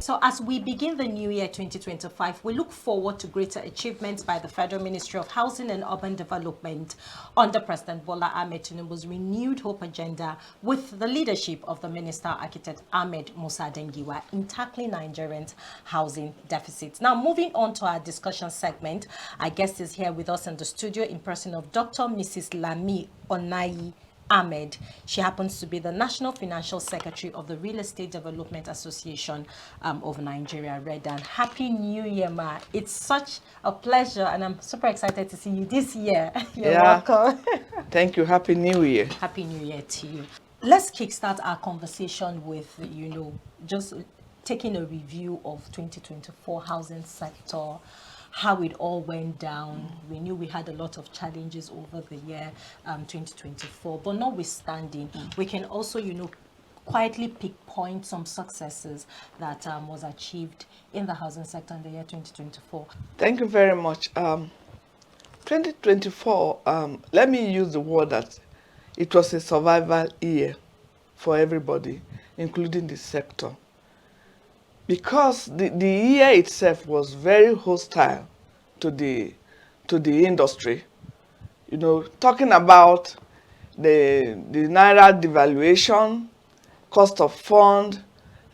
So as we begin the new year 2025, we look forward to greater achievements by the Federal Ministry of Housing and Urban Development under President Bola Ahmed Tinubu's renewed hope agenda with the leadership of the Minister Architect Ahmed Musa Dengiwa in tackling Nigerians' housing deficits. Now, moving on to our discussion segment, our guest is here with us in the studio in person of Dr. Mrs. Lami Onayi Ahmed. She happens to be the National Financial Secretary of the Real Estate Development Association of Nigeria, REDAN. Happy New Year, ma. It's such a pleasure, and I'm super excited to see you this year. You're welcome. Thank you. Happy New Year. Happy New Year to you. Let's kickstart our conversation with, just taking a review of 2024 housing sector, how it all went down. We knew we had a lot of challenges over the year 2024, but notwithstanding, we can also, quietly pinpoint some successes that was achieved in the housing sector in the year 2024. Thank you very much. 2024, let me use the word that it was a survival year for everybody, including the sector. Because the year itself was very hostile to the industry. Talking about the naira devaluation, cost of fund,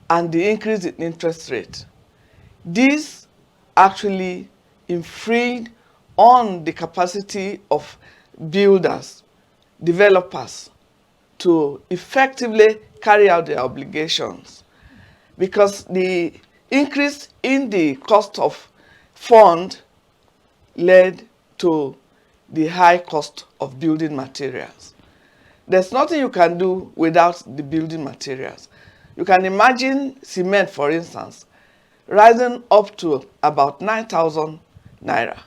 and the increase in interest rate. This actually infringed on the capacity of builders, developers, to effectively carry out their obligations, because the increase in the cost of fund led to the high cost of building materials. There's nothing you can do without the building materials. You can imagine cement, for instance, rising up to about 9,000 naira.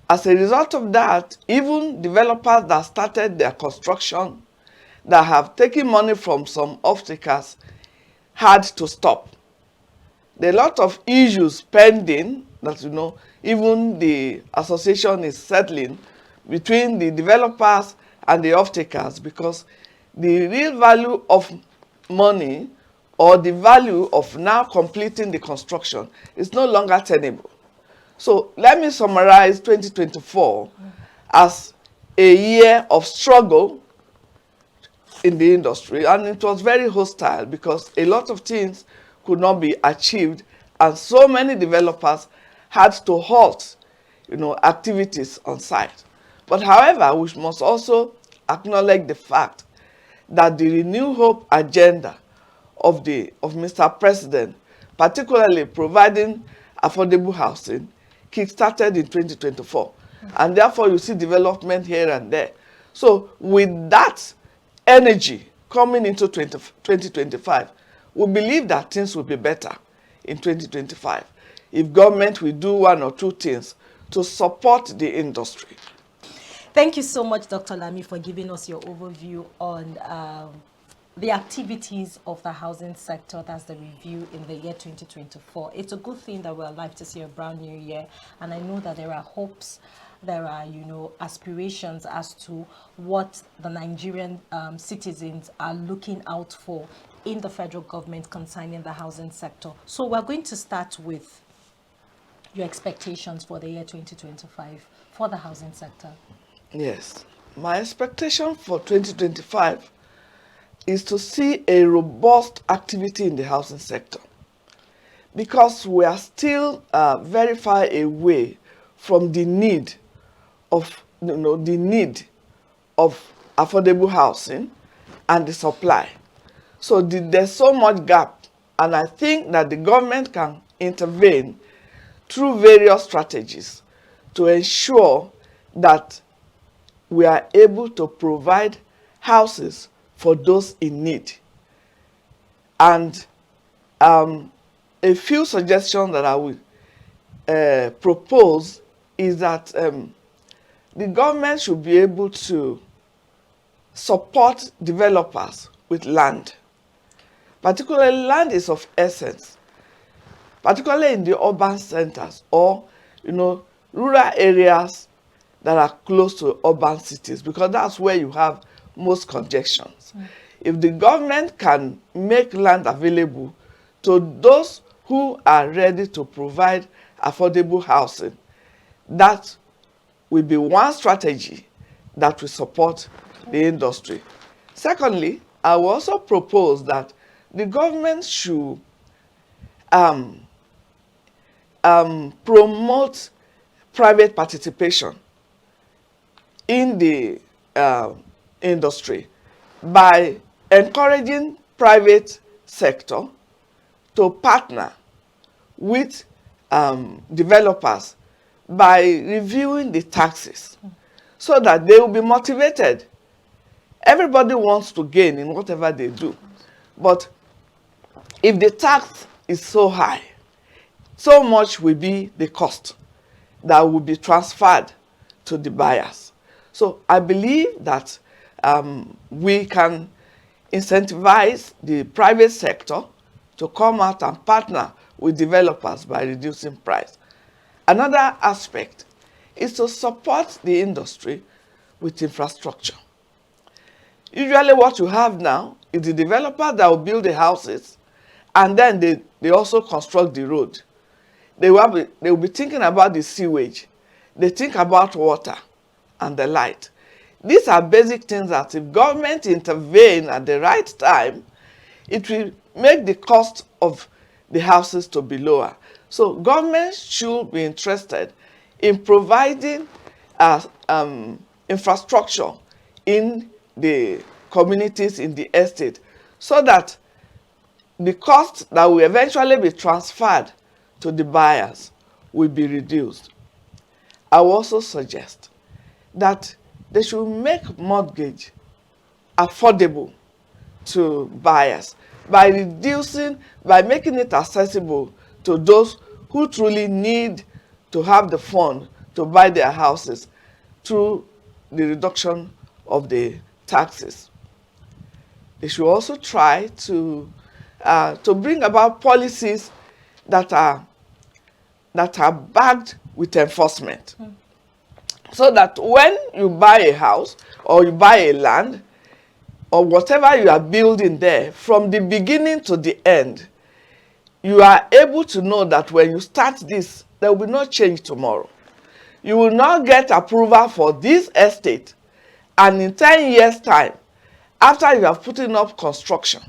As a result of that, even developers that started their construction, that have taken money from some off-takers, had to stop. There are a lot of issues pending that, even the association is settling between the developers and the off-takers, because the real value of money, or the value of now completing the construction, is no longer tenable. So let me summarize 2024 as a year of struggle in the industry, and it was very hostile because a lot of things could not be achieved, and so many developers had to halt, activities on site. But however, we must also acknowledge the fact that the Renew Hope agenda of Mr. President, particularly providing affordable housing, kick-started in 2024. And therefore, you see development here and there. So with that energy coming into 2025, we believe that things will be better in 2025 if government will do one or two things to support the industry. Thank you so much, Dr. Lami, for giving us your overview on the activities of the housing sector. That's the review in the year 2024. It's a good thing that we're alive to see a brand new year, and I know that there are hopes, there are, aspirations as to what the Nigerian citizens are looking out for in the federal government concerning the housing sector. So we're going to start with your expectations for the year 2025 for the housing sector. Yes, my expectation for 2025 is to see a robust activity in the housing sector, because we are still very far away from the need of affordable housing and the supply. So there's so much gap, and I think that the government can intervene through various strategies to ensure that we are able to provide houses for those in need. And a few suggestions that I will propose is that the government should be able to support developers with land. Particularly, land is of essence, particularly in the urban centers or, rural areas that are close to urban cities, because that's where you have most congestions. If the government can make land available to those who are ready to provide affordable housing. That will be one strategy that will support the industry. Secondly, I will also propose that the government should promote private participation in the industry by encouraging private sector to partner with developers by reviewing the taxes so that they will be motivated. Everybody wants to gain in whatever they do. But if the tax is so high, so much will be the cost that will be transferred to the buyers. So I believe that we can incentivize the private sector to come out and partner with developers by reducing price. Another aspect is to support the industry with infrastructure. Usually what you have now is the developer that will build the houses and then they also construct the road. They will be thinking about the sewage. They think about water and the light. These are basic things that if government intervene at the right time, it will make the cost of the houses to be lower. So government should be interested in providing infrastructure in the communities, in the estate, so that the cost that will eventually be transferred to the buyers will be reduced. I will also suggest that they should make mortgage affordable to buyers by making it accessible to those who truly need to have the fund to buy their houses through the reduction of the taxes. They should also try to bring about policies that are backed with enforcement. So that when you buy a house or you buy a land or whatever you are building there, from the beginning to the end, you are able to know that when you start this, there will be no change tomorrow. You will not get approval for this estate, and in 10 years' time, after you have put up construction,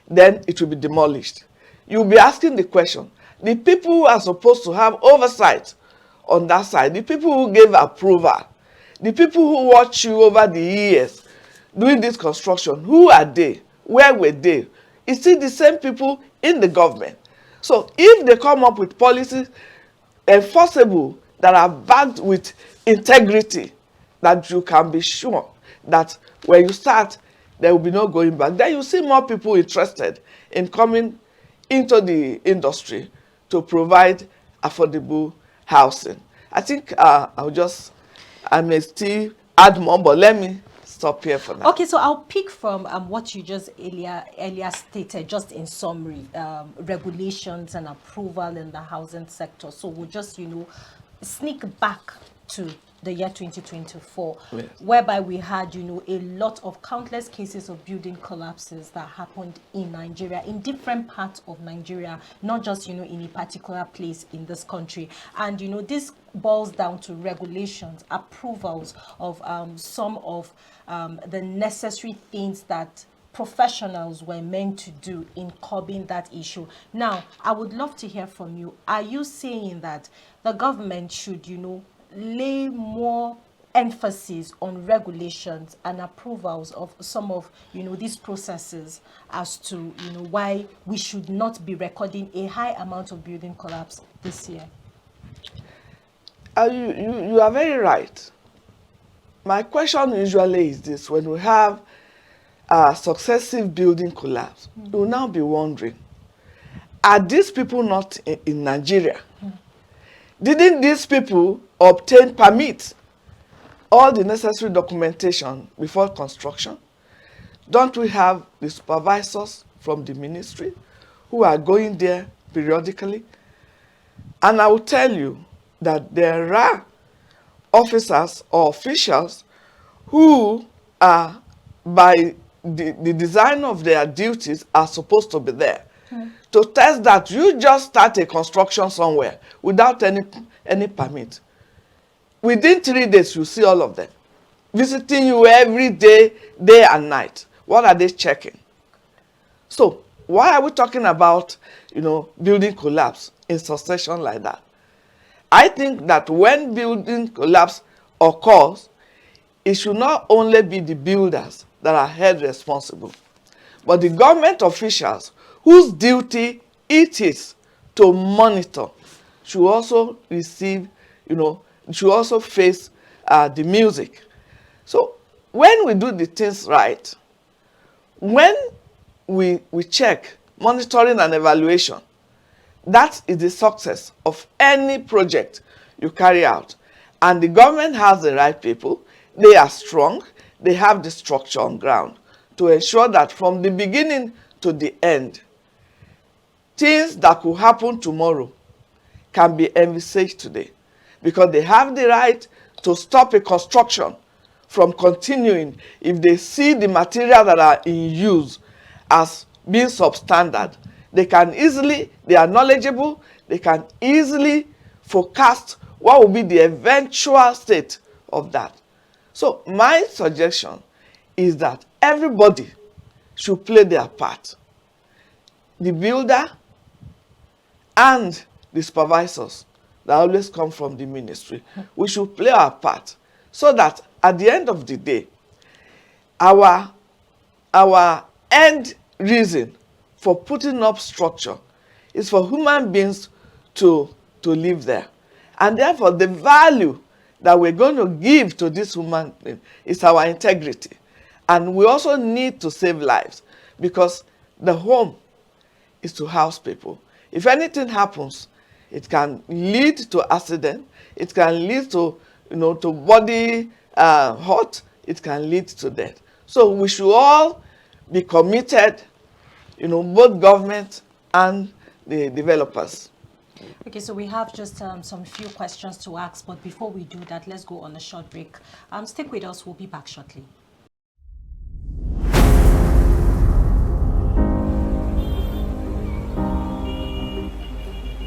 then it will be demolished. You will be asking the question, the people who are supposed to have oversight on that side, the people who gave approval, the people who watch you over the years doing this construction, who are they? Where were they? It's still the same people in the government. So if they come up with policies enforceable that are backed with integrity, that you can be sure that when you start, there will be no going back, then you see more people interested in coming into the industry to provide affordable housing. I think I may still add more, but let me stop here for now. Okay, so I'll pick from what you just earlier stated, just in summary, regulations and approval in the housing sector. So we'll just, sneak back to the year 2024, yes, whereby we had, a lot of countless cases of building collapses that happened in Nigeria, in different parts of Nigeria, not just, in a particular place in this country. And, this boils down to regulations, approvals of some of the necessary things that professionals were meant to do in curbing that issue. Now, I would love to hear from you. Are you saying that the government should, lay more emphasis on regulations and approvals of some of these processes as to why we should not be recording a high amount of building collapse this year? You are very right. My question usually is this: when we have successive building collapse, you will now be wondering, are these people not in Nigeria? Didn't these people obtain permits, all the necessary documentation before construction? Don't we have the supervisors from the ministry who are going there periodically? And I will tell you that there are officers or officials who are, by the design of their duties, are supposed to be there. to test that. You just start a construction somewhere without any permit. Within 3 days, you see all of them visiting you every day, day and night. What are they checking? So why are we talking about, building collapse in succession like that? I think that when building collapse occurs, it should not only be the builders that are held responsible, but the government officials whose duty it is to monitor should also receive, should also face the music. So when we do the things right, when we check monitoring and evaluation, that is the success of any project you carry out. And the government has the right people. They are strong. They have the structure on ground to ensure that from the beginning to the end, things that could happen tomorrow can be envisaged today, because they have the right to stop a construction from continuing if they see the material that are in use as being substandard. They are knowledgeable, they can easily forecast what will be the eventual state of that. So my suggestion is that everybody should play their part. The builder and the supervisors that always come from the ministry, we should play our part so that at the end of the day, our end reason for putting up structure is for human beings to live there. And therefore, the value that we're going to give to this human being is our integrity. And we also need to save lives, because the home is to house people. If anything happens, it can lead to accident, it can lead to, to body hurt, it can lead to death. So we should all be committed, both government and the developers. Okay, so we have just some few questions to ask, but before we do that, let's go on a short break. Stick with us, we'll be back shortly.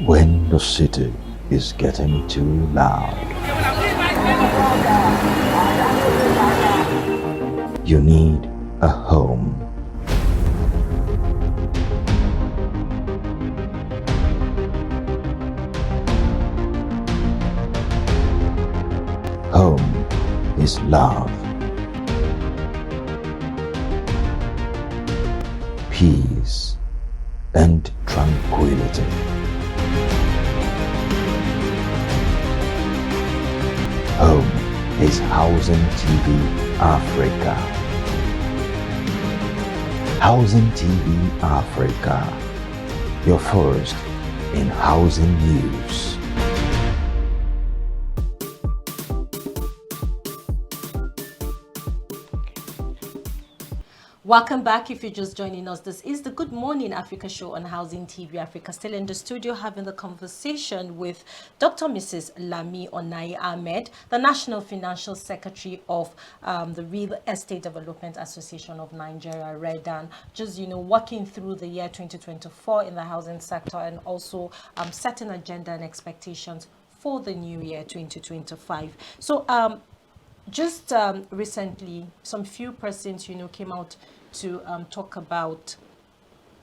When the city is getting too loud, you need a home. Home is love, peace, and tranquility. Home is Housing TV Africa. Housing TV Africa, your first in housing news. Welcome back. If you're just joining us, this is the Good Morning Africa show on Housing TV Africa. Still in the studio having the conversation with Dr. Mrs. Lami Onayi Ahmed, the National Financial Secretary of the Real Estate Development Association of Nigeria, REDAN. Just, working through the year 2024 in the housing sector, and also setting agenda and expectations for the new year 2025. So just recently, some few persons, came out to talk about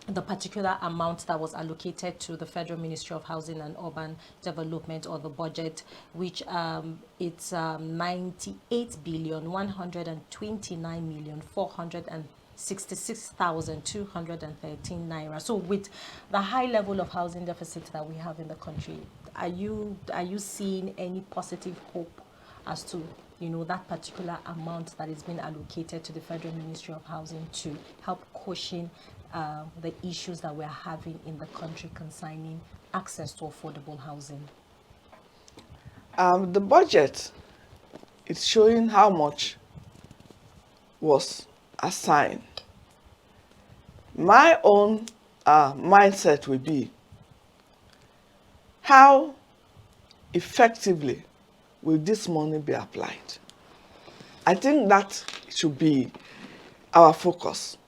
the particular amount that was allocated to the Federal Ministry of Housing and Urban Development, or the budget, which it's 98,129,466,213 naira. So with the high level of housing deficit that we have in the country, are you seeing any positive hope as to that particular amount that is being allocated to the Federal Ministry of Housing to help cushion the issues that we're having in the country concerning access to affordable housing? The budget is showing how much was assigned. My own mindset will be, how effectively will this money be applied? I think that should be our focus.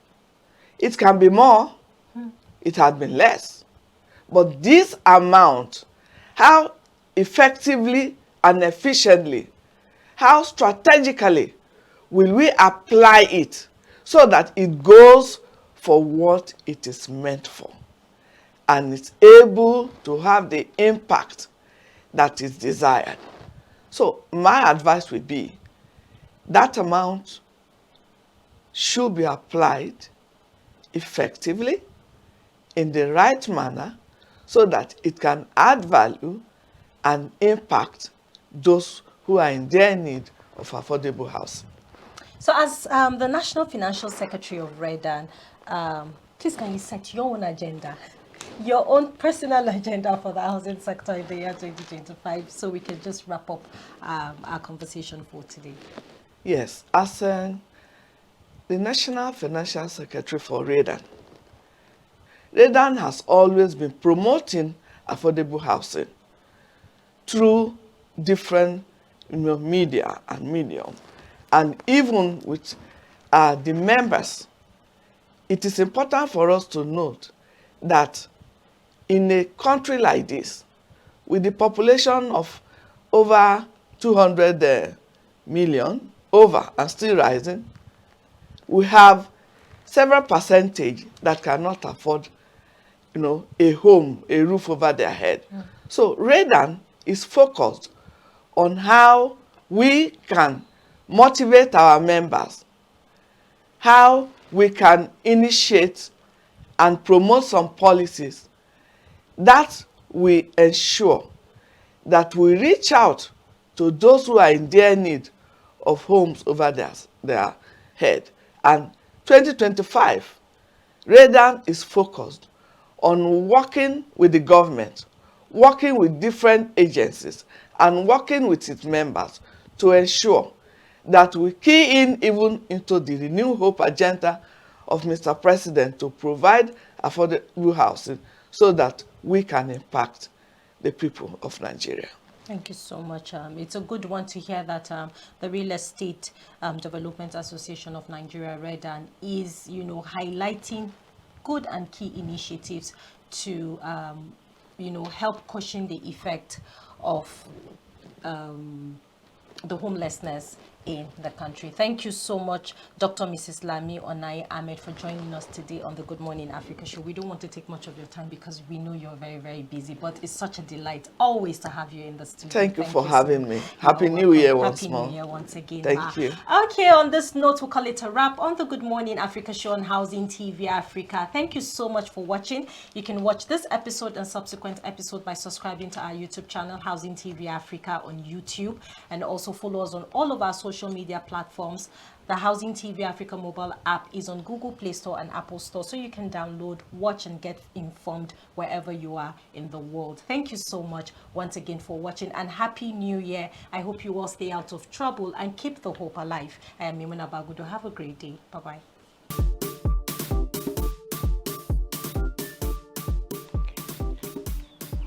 It can be more, it had been less. But this amount, how effectively and efficiently, how strategically will we apply it so that it goes for what it is meant for and it's able to have the impact that is desired? So my advice would be that amount should be applied effectively in the right manner so that it can add value and impact those who are in their need of affordable housing. So as the National Financial Secretary of REDAN, please can you set your own agenda, your own personal agenda for the housing sector in the year 2025 so we can just wrap up our conversation for today? Yes, as the National Financial Secretary for REDAN, REDAN has always been promoting affordable housing through different media and medium, and even with the members. It is important for us to note that in a country like this, with the population of over 200 million, over and still rising, we have several percentage that cannot afford, a home, a roof over their head. So REDAN is focused on how we can motivate our members, how we can initiate and promote some policies that will ensure that we reach out to those who are in their need of homes over their head. And 2025, REDAN is focused on working with the government, working with different agencies, and working with its members to ensure that we key in even into the renewed hope agenda of Mr. President to provide affordable housing so that we can impact the people of Nigeria. Thank you so much. It's a good one to hear that the Real Estate Development Association of Nigeria, REDAN, is, highlighting good and key initiatives to, help cushion the effect of the homelessness in the country. Thank you so much, Dr. Mrs. Lami Onayi Ahmed, for joining us today on the Good Morning Africa show. We don't want to take much of your time because we know you're very, very busy, but it's such a delight always to have you in the studio. Thank you for having me. Happy New Year once more. Happy New Year once again. Thank you. Okay, on this note, we'll call it a wrap on the Good Morning Africa show on Housing TV Africa. Thank you so much for watching. You can watch this episode and subsequent episode by subscribing to our YouTube channel, Housing TV Africa on YouTube, and also follow us on all of our social media platforms. The Housing TV Africa mobile app is on Google Play Store and Apple Store, so you can download, watch, and get informed wherever you are in the world. Thank you so much once again for watching, and Happy New Year. I hope you all stay out of trouble and keep the hope alive. I am Mimuna Bagudo. Have a great day. Bye-bye.